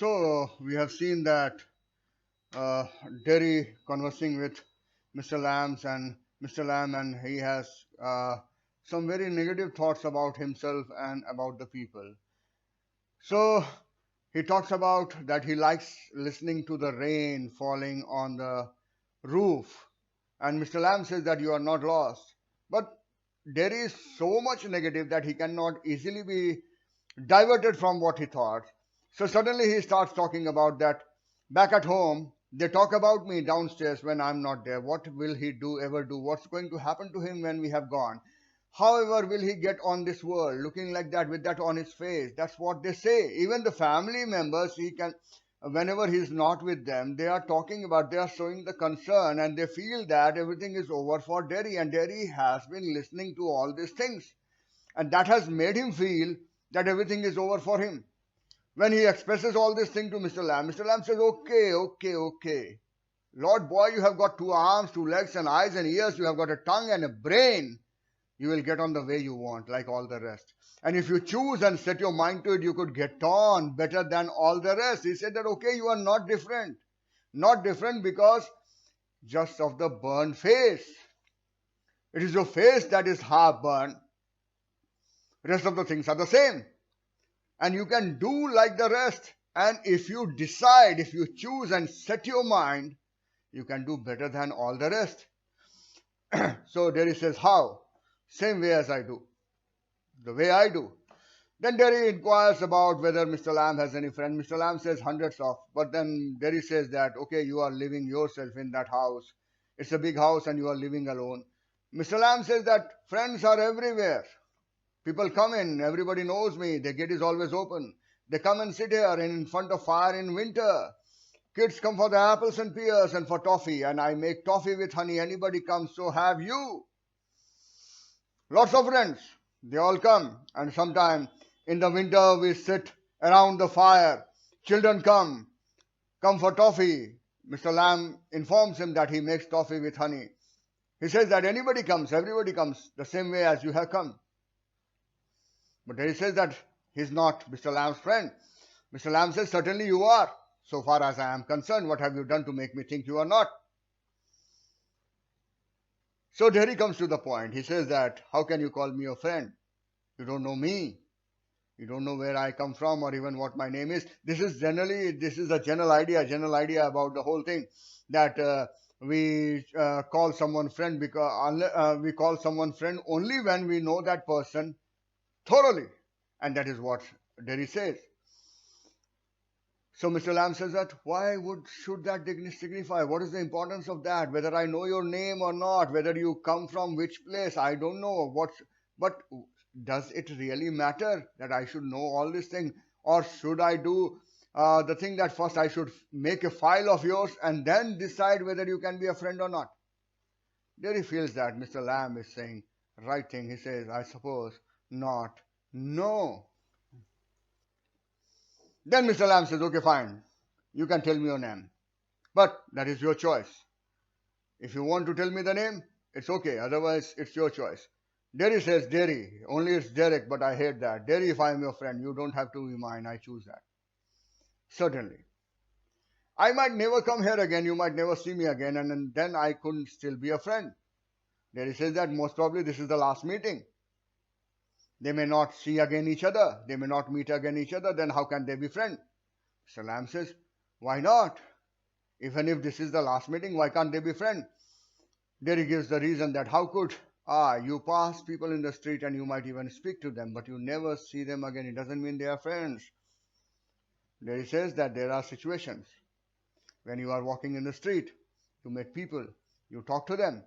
So we have seen that uh, Derry conversing with Mr. Lambs and Mr. Lamb, and he has some very negative thoughts about himself and about the people. So he talks about that he likes listening to the rain falling on the roof, and Mr. Lamb says that you are not lost. But there is so much negative that he cannot easily be diverted from what he thought. So suddenly he starts talking about that back at home. They talk about me downstairs when I'm not there. What will he do, ever do? What's going to happen to him when we have gone? However, will he get on this world looking like that with that on his face? That's what they say. Even the family members, he can, whenever he's not with them, they are talking about, they are showing the concern and they feel that everything is over for Derry. And Derry has been listening to all these things. And that has made him feel that everything is over for him. When he expresses all this thing to Mr. Lamb says, okay, okay, okay. Lord boy, you have got two arms, two legs, and eyes and ears. You have got a tongue and a brain. You will get on the way you want, like all the rest. And if you choose and set your mind to it, you could get on better than all the rest. He said that, okay, you are not different. Not different because just of the burned face. It is your face that is half burned. Rest of the things are the same. And you can do like the rest. And if you decide, if you choose and set your mind, you can do better than all the rest. So Derry says, how? Same way as I do. The way I do. Then Derry inquires about whether Mr. Lamb has any friend. Mr. Lamb says hundreds of. But then Derry says that, okay, you are living yourself in that house. It's a big house and you are living alone. Mr. Lamb says that friends are everywhere. People come in, everybody knows me, the gate is always open. They come and sit here in front of fire in winter. Kids come for the apples and pears and for toffee, and I make toffee with honey. Anybody comes, so have you. Lots of friends, they all come, and sometime in the winter we sit around the fire. Children come for toffee. Mr. Lamb informs him that he makes toffee with honey. He says that anybody comes, everybody comes, the same way as you have come. But he says that he's not Mr. Lamb's friend. Mr. Lamb says, certainly you are. So far as I am concerned, what have you done to make me think you are not? So Derry comes to the point. He says that, how can you call me your friend? You don't know me. You don't know where I come from or even what my name is. This is a general idea about the whole thing. That we call someone friend because we call someone friend only when we know that person thoroughly. And that is what Derry says. So Mr. Lamb says that should that signify? What is the importance of that? Whether I know your name or not, whether you come from which place, I don't know. But does it really matter that I should know all these things? Or should I do the thing that first I should make a file of yours and then decide whether you can be a friend or not? Derry feels that Mr. Lamb is saying right thing. He says, I suppose not. No. Then Mr. Lamb says, okay, fine. You can tell me your name. But that is your choice. If you want to tell me the name, it's okay. Otherwise, it's your choice. Derry says, Derry. Only it's Derek, but I hate that. Derry, if I am your friend, you don't have to be mine. I choose that. Certainly. I might never come here again. You might never see me again. And then I couldn't still be a friend. Derry says that most probably this is the last meeting. They may not see again each other. They may not meet again each other. Then how can they be friends? Mr. Lamb says, why not? Even if this is the last meeting, why can't they be friends? Derry gives the reason that how could, you pass people in the street and you might even speak to them, but you never see them again. It doesn't mean they are friends. Derry says that there are situations when you are walking in the street, you meet people, you talk to them,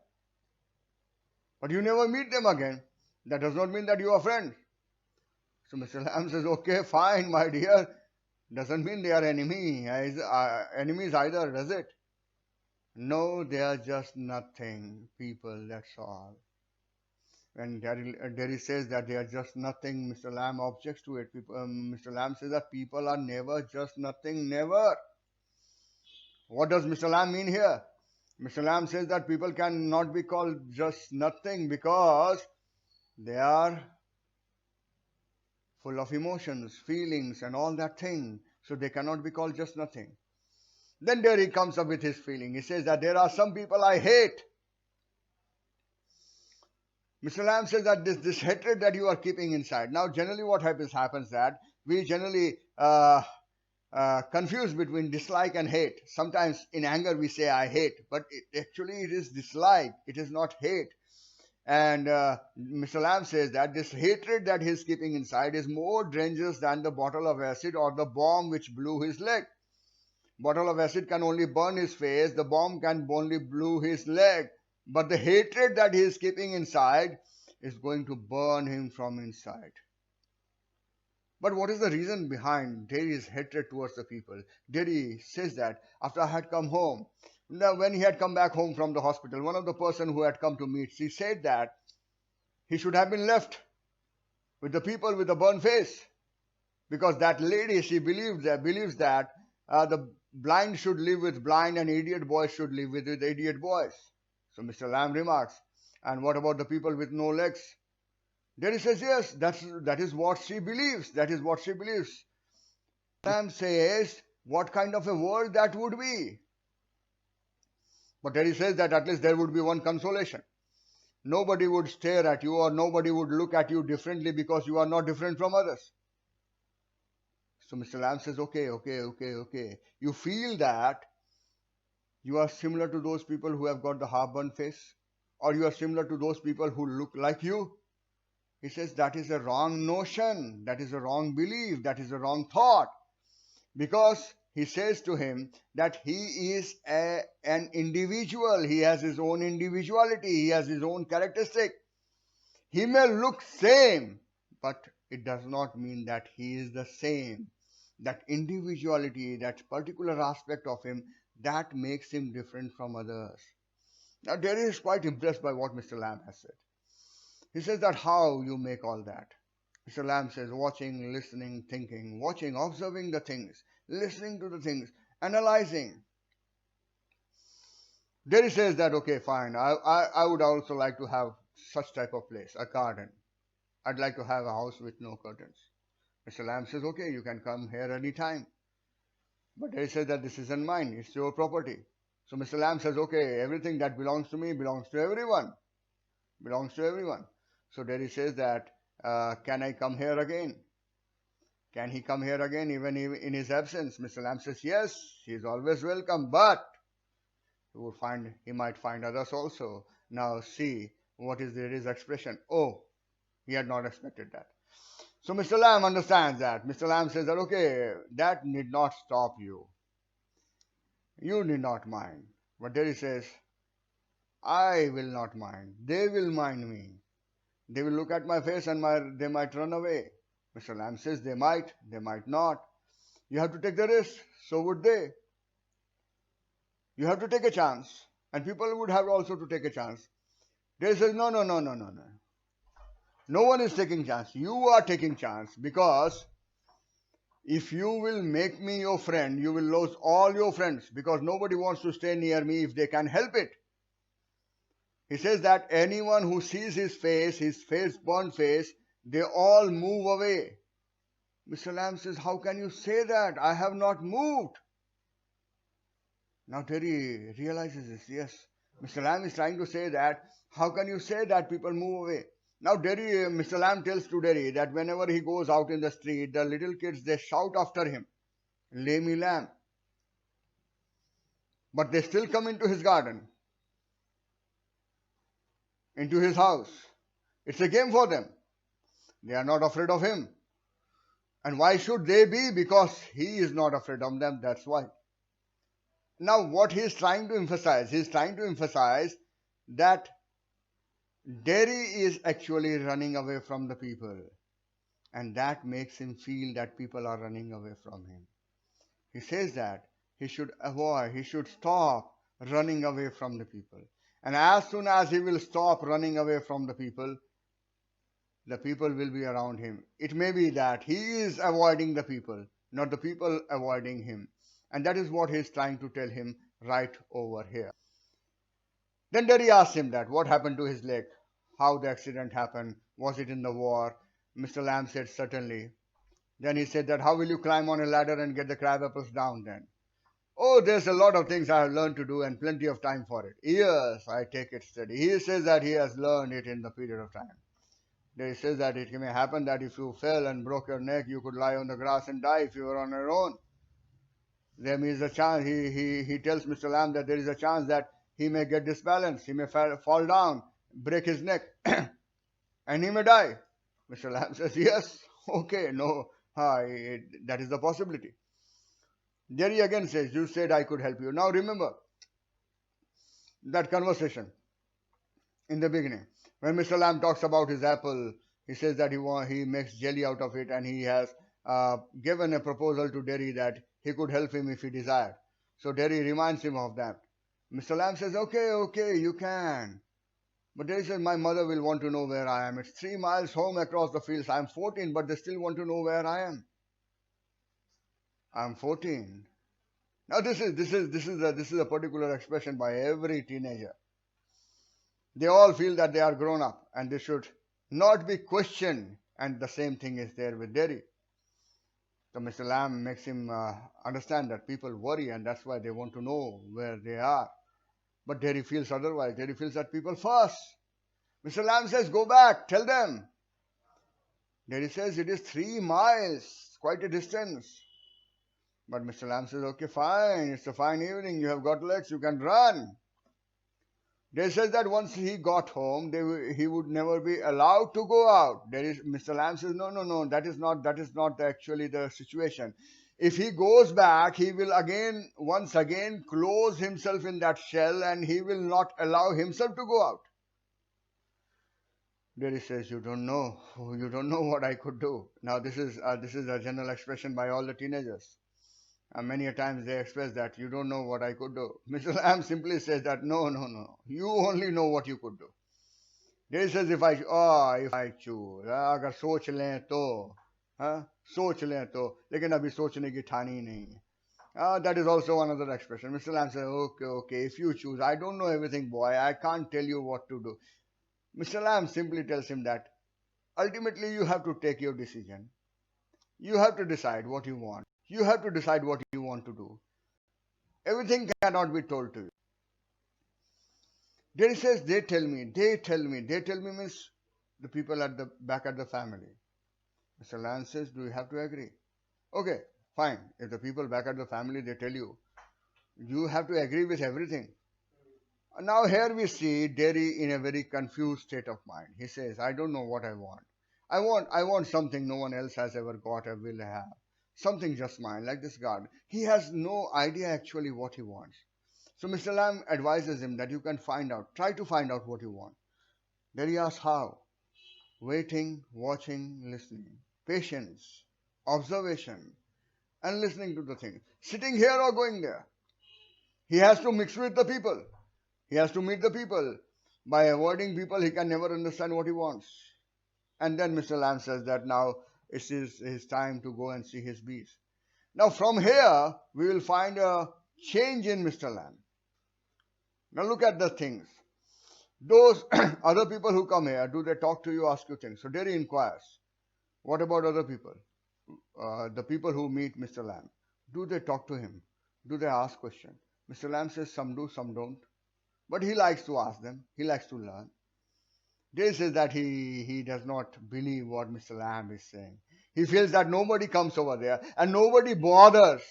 but you never meet them again. That does not mean that you are friends. So Mr. Lamb says, okay, fine, my dear. Doesn't mean they are enemies either, does it? No, they are just nothing, people, that's all. When Derry says that they are just nothing, Mr. Lamb objects to it. Mr. Lamb says that people are never just nothing, never. What does Mr. Lamb mean here? Mr. Lamb says that people cannot be called just nothing because they are full of emotions, feelings, and all that thing. So they cannot be called just nothing. Then there he comes up with his feeling. He says that there are some people I hate. Mr. Lamb says that this hatred that you are keeping inside. Now, generally, what happens that we generally confuse between dislike and hate. Sometimes in anger we say I hate, but actually it is dislike. It is not hate. And Mr. Lamb says that this hatred that he is keeping inside is more dangerous than the bottle of acid or the bomb which blew his leg. Bottle of acid can only burn his face, the bomb can only blow his leg. But the hatred that he is keeping inside is going to burn him from inside. But what is the reason behind Deri's hatred towards the people? Deri says that after I had come home, now when he had come back home from the hospital, one of the person who had come to meet, she said that he should have been left with the people with the burnt face. Because that lady, she believes that the blind should live with blind and idiot boys should live with idiot boys. So Mr. Lamb remarks, and what about the people with no legs? Deri says, yes, that is what she believes. That is what she believes. Lamb says, what kind of a world that would be? But Deri says that at least there would be one consolation. Nobody would stare at you or nobody would look at you differently because you are not different from others. So Mr. Lamb says, okay. You feel that you are similar to those people who have got the half-burnt face? Or you are similar to those people who look like you? He says that is a wrong notion, that is a wrong belief, that is a wrong thought. Because he says to him that he is an individual, he has his own individuality, he has his own characteristic. He may look same, but it does not mean that he is the same. That individuality, that particular aspect of him, that makes him different from others. Now Deri is quite impressed by what Mr. Lamb has said. He says that how you make all that? Mr. Lamb says watching, listening, thinking, watching, observing the things, listening to the things, analyzing. Deri says that okay, fine, I would also like to have such type of place, a garden. I'd like to have a house with no curtains. Mr. Lamb says, okay, you can come here anytime. But Deri says that this isn't mine, it's your property. So Mr. Lamb says, okay, everything that belongs to me belongs to everyone. Belongs to everyone. So Deri says that, can I come here again? Can he come here again even in his absence? Mr. Lamb says, yes, he is always welcome, but he might find others also. Now see, what is Deri's expression? Oh, he had not expected that. So Mr. Lamb understands that. Mr. Lamb says that, okay, that need not stop you. You need not mind. But Deri says, I will not mind. They will mind me. They will look at my face and they might run away. Mr. Lamb says they might not. You have to take the risk. So would they. You have to take a chance. And people would have also to take a chance. They say, no. No one is taking chance. You are taking chance because if you will make me your friend, you will lose all your friends because nobody wants to stay near me if they can help it. He says that anyone who sees his face burnt face, they all move away. Mr. Lamb says, how can you say that? I have not moved. Now Deri realizes this. Yes, Mr. Lamb is trying to say that, how can you say that people move away? Now Mr. Lamb tells to Deri that whenever he goes out in the street, the little kids, they shout after him, Lammy Lamb. But they still come into his garden, into his house. It's a game for them. They are not afraid of him. And why should they be? Because he is not afraid of them, that's why. Now what he is trying to emphasize, that Deri is actually running away from the people. And that makes him feel that people are running away from him. He says that he should stop running away from the people. And as soon as he will stop running away from the people will be around him. It may be that he is avoiding the people, not the people avoiding him. And that is what he is trying to tell him right over here. Then Deri asked him that, what happened to his leg? How the accident happened? Was it in the war? Mr. Lamb said, certainly. Then he said that, how will you climb on a ladder and get the crab apples down then? Oh, there's a lot of things I have learned to do and plenty of time for it. Yes, I take it steady. He says that he has learned it in the period of time. He says that it may happen that if you fell and broke your neck, you could lie on the grass and die if you were on your own. There is a chance, he tells Mr. Lamb that there is a chance that he may get disbalanced, he may fall down, break his neck, and he may die. Mr. Lamb says, yes, okay, no, that is the possibility. Jerry again says, you said I could help you. Now remember that conversation in the beginning. When Mr. Lamb talks about his apple, he says that he makes jelly out of it, and he has given a proposal to Derry that he could help him if he desired. So Derry reminds him of that. Mr. Lamb says, okay, okay, you can. But Derry says, my mother will want to know where I am. It's 3 miles home across the fields. I'm 14, but they still want to know where I am. I'm 14. Now this is a particular expression by every teenager. They all feel that they are grown up and they should not be questioned. And the same thing is there with Derry. So Mr. Lamb makes him understand that people worry and that's why they want to know where they are. But Derry feels otherwise. Derry feels that people fuss. Mr. Lamb says, go back, tell them. Derry says, it is 3 miles, quite a distance. But Mr. Lamb says, okay, fine, it's a fine evening, you have got legs, you can run. They says that once he got home, he would never be allowed to go out. Mr. Lamb says, no, that is not actually the situation. If he goes back, he will once again close himself in that shell and he will not allow himself to go out. Derry says, you don't know what I could do. Now this is a general expression by all the teenagers. And many a times they express that you don't know what I could do. Mr. Lamb simply says that no, you only know what you could do. He says if I choose, अगर सोच लें तो, सोच लें तो, लेकिन अभी सोचने की ठानी नहीं. That is also another expression. Mr. Lamb says, okay, if you choose, I don't know everything, boy, I can't tell you what to do. Mr. Lamb simply tells him that ultimately you have to take your decision. You have to decide what you want. You have to decide what you want to do. Everything cannot be told to you. Then he says, they tell me means the people back at the family. Mr. Lamb says, do you have to agree? Okay, fine. If the people back at the family, they tell you, you have to agree with everything. Now here we see Derry in a very confused state of mind. He says, I don't know what I want. I want something no one else has ever got or will have. Something just mine, like this garden. He has no idea actually what he wants. So Mr. Lamb advises him that you can try to find out what you want. Then he asks how. Waiting, watching, listening. Patience, observation, and listening to the thing. Sitting here or going there. He has to mix with the people. He has to meet the people. By avoiding people, he can never understand what he wants. And then Mr. Lamb says that now it is his time to go and see his bees. Now from here, we will find a change in Mr. Lamb. Now look at the things. Those other people who come here, do they talk to you, ask you things? So Derry inquires, what about other people? The people who meet Mr. Lamb, do they talk to him? Do they ask questions? Mr. Lamb says some do, some don't. But he likes to ask them. He likes to learn. Derry says that he does not believe what Mr. Lamb is saying. He feels that nobody comes over there and nobody bothers.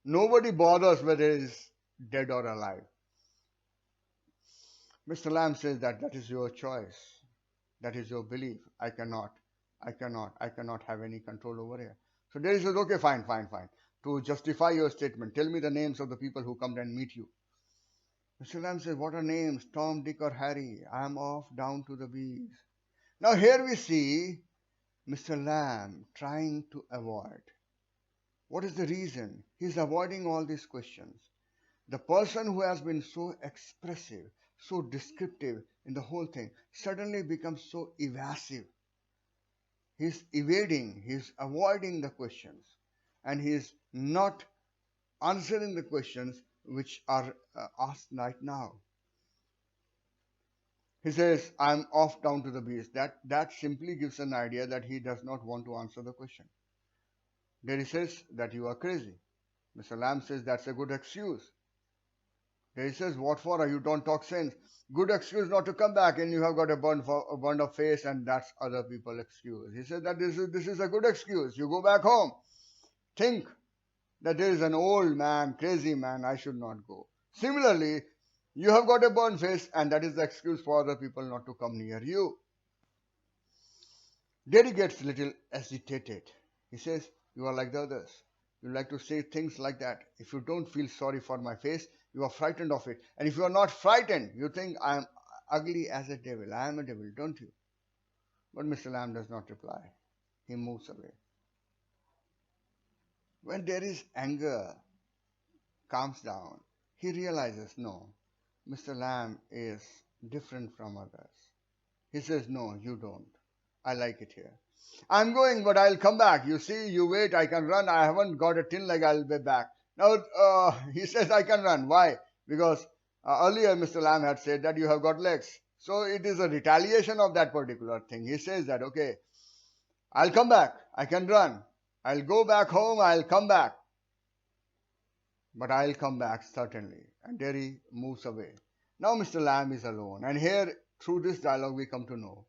Nobody bothers whether he is dead or alive. Mr. Lamb says that is your choice. That is your belief. I cannot have any control over here. So Derry says, okay, fine. To justify your statement, tell me the names of the people who come and meet you. Mr. Lamb says, what are names? Tom, Dick, or Harry? I am off down to the bees. Now here we see Mr. Lamb trying to avoid. What is the reason? He is avoiding all these questions. The person who has been so expressive, so descriptive in the whole thing, suddenly becomes so evasive. He's evading, he's avoiding the questions, and he's not answering the questions which are asked right now. He says, I'm off down to the beach. That simply gives an idea that he does not want to answer the question. Derry says that you are crazy. Mr. Lamb says that's a good excuse. Derry says, what for? You don't talk sense. Good excuse not to come back, and you have got a burned up face, and that's other people excuse. He says that this is a good excuse. You go back home. Think that there is an old man, crazy man, I should not go. Similarly, you have got a burned face, and that is the excuse for other people not to come near you. Derry gets a little agitated. He says, you are like the others. You like to say things like that. If you don't feel sorry for my face, you are frightened of it. And if you are not frightened, you think I am ugly as a devil. I am a devil, don't you? But Mr. Lamb does not reply. He moves away. When Derry's anger calms down, he realizes, no, Mr. Lamb is different from others. He says, no, you don't. I like it here. I'm going, but I'll come back. You see, you wait, I can run. I haven't got a tin leg, I'll be back. Now, he says, I can run. Why? Because earlier Mr. Lamb had said that you have got legs. So it is a retaliation of that particular thing. He says that, okay, I'll come back. I can run. I'll go back home. I'll come back. But I'll come back, certainly. And Derry moves away. Now Mr. Lamb is alone. And here, through this dialogue, we come to know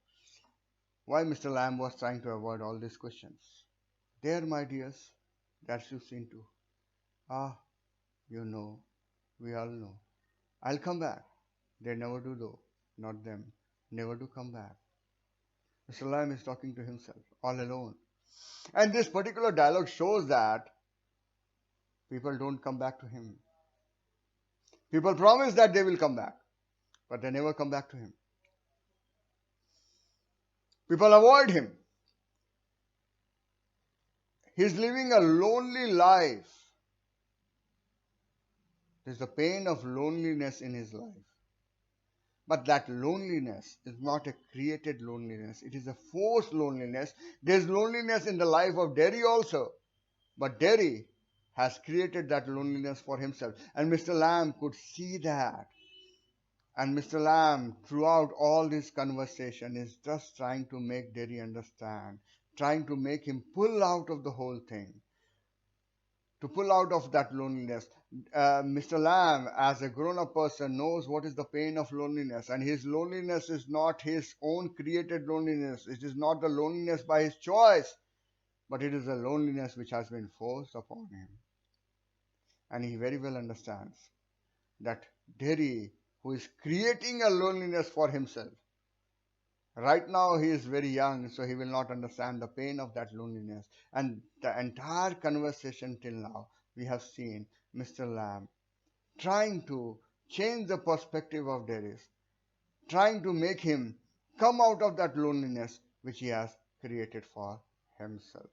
why Mr. Lamb was trying to avoid all these questions. There, my dears, that's you seen too. Ah, you know, we all know. I'll come back. They never do though. Not them. Never do come back. Mr. Lamb is talking to himself, all alone. And this particular dialogue shows that people don't come back to him. People promise that they will come back, but they never come back to him. People avoid him. He's living a lonely life. There's the pain of loneliness in his life. But that loneliness is not a created loneliness. It is a forced loneliness. There's loneliness in the life of Derry also. But Derry has created that loneliness for himself. And Mr. Lamb could see that. And Mr. Lamb, throughout all this conversation, is just trying to make Derry understand, trying to make him pull out of the whole thing, to pull out of that loneliness. Mr. Lamb, as a grown-up person, knows what is the pain of loneliness, and his loneliness is not his own created loneliness. It is not the loneliness by his choice, but it is a loneliness which has been forced upon him. And he very well understands that Derry, who is creating a loneliness for himself, right now he is very young, so he will not understand the pain of that loneliness. And the entire conversation till now, we have seen Mr. Lamb trying to change the perspective of Derry, trying to make him come out of that loneliness which he has created for himself.